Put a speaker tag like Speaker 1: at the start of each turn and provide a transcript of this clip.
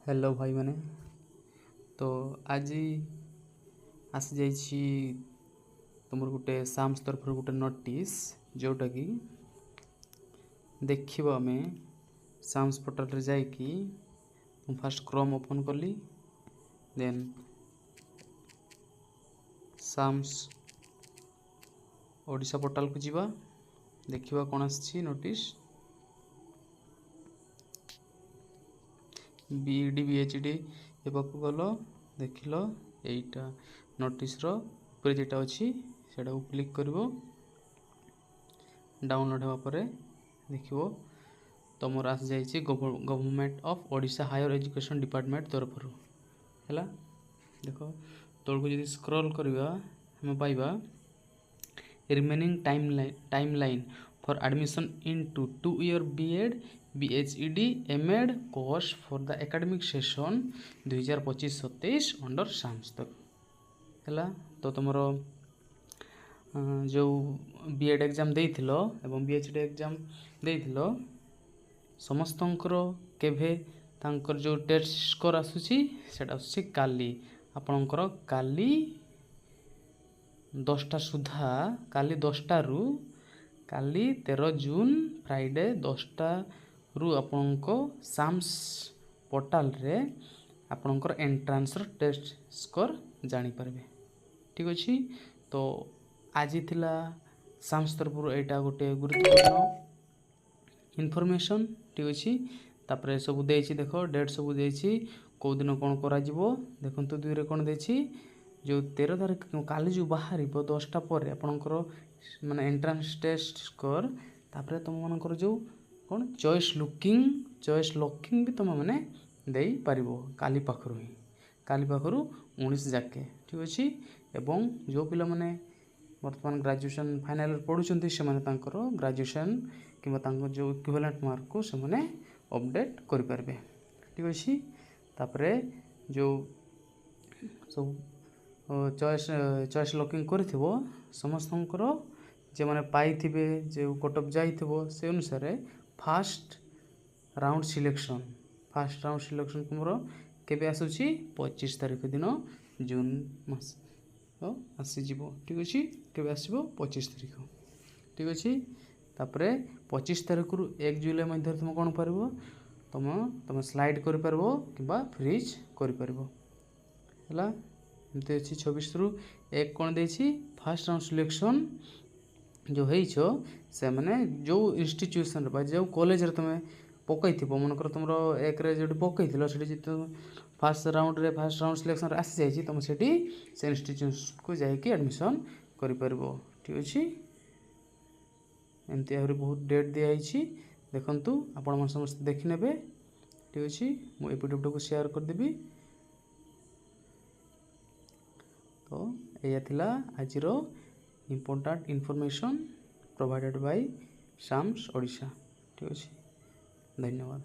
Speaker 1: Hello भाई मैंने तो आज आसी जाइछि तुमर गोटे साम्स तरफ गोटे नोटिस जोटा कि देखिबो आमे साम्स पोर्टल रे जाई कि फास्ट क्रोम ओपन कली देन साम्स ओडिशा पोर्टल को जीवा देखिबा कोन आछि नोटिस बीईडी बीएचडी एवं गल देखिल एटा नोटिस रो ऊपर जेटा अछि सेटा को क्लिक करिवो डाउनलोड हेबा परे देखिवो तमर आस जाइछि government of Odisha higher education department तरफ रो हैला देखो तळको जदी स्क्रॉल करबा हम पाइबा remaining timeline for admission into 2-year B.Ed, BHED, M.Ed course for the academic session 2025-27 under SAMS हैला तो तुमरो जो B.Ed एग्जाम देइथिलो एवं BHD एग्जाम देइथिलो समस्तंकर केभे तांकर जो टेस्ट स्कोर आसुची सेटा आसुची काली आपनकर काली 10टा सुधा काली 10टा रु काली 13 जून फ्राइडे 10टा रु आपनको साम्स पोर्टल रे आपनकर एंट्रांस रो टेस्ट स्कोर जानि परबे ठीक अछि तो आज थिला साम्स तरफ एटा गोटे गुरुत्वपूर्ण इन्फॉर्मेशन ठीक अछि तापरे सब देछि देखो डेट सब देछि को दिन कोन करा जिवो देखंतु दुई रे कोन देछि जो 13 तारिख काली जो बाहर 10टा पर आपनकर माने एंट्रांस टेस्ट स्कोर तापरे तुम मानकर जो कोन चॉइस लॉकिंग भी तुम माने देई परिबो काली पाखरु 19 जाके ठीक अछि एवं जो पिला माने वर्तमान ग्रेजुएशन फाइनल पढुचंती से माने तांकर ग्रेजुएशन किबा तांकर जो इक्विवेलेंट मार्क को से माने अपडेट करि परबे ठीक अछि तापरे जो सब चॉइस लॉकिंग करथिबो समस्तंकर जे माने पाई थिबे जे कट ऑफ जाइथिबो से अनुसार फर्स्ट राउंड सिलेक्शन तुमरो केबे आसुची 25 तारिख दिन जून मास तो आसी जीवो ठीक अछि केबे आसीबो 25 तारिख ठीक अछि तापरे 25 तारिख रु 1 जुलाई मध्ये तुम कोन परबो तुम स्लाइड करि परबो किबा फ्रीज करि परबो हला एते अछि 26 रु 1 कोन देछि फर्स्ट राउंड सिलेक्शन जो हेइछो से माने जो इंस्टीट्यूशन बा जो कॉलेज रे तमे पकई थिबो मन कर तुमरो एक रे जेडी पकई थिलो सेडी जे फर्स्ट राउंड सिलेक्शन रे आसी जाइछि तुम सेडी से इंस्टीट्यूशन को जाई कि एडमिशन करि परबो ठीक अछि एमती आहुरी बहुत डेट दिया आइछि देखंतु आपण मन समस्त देखि नेबे ठीक अछि मो ए पीडीएफ को शेयर कर देबी तो एया थिला आजिरो important information provided by SAMS Odisha ठीक अछि धन्यवाद।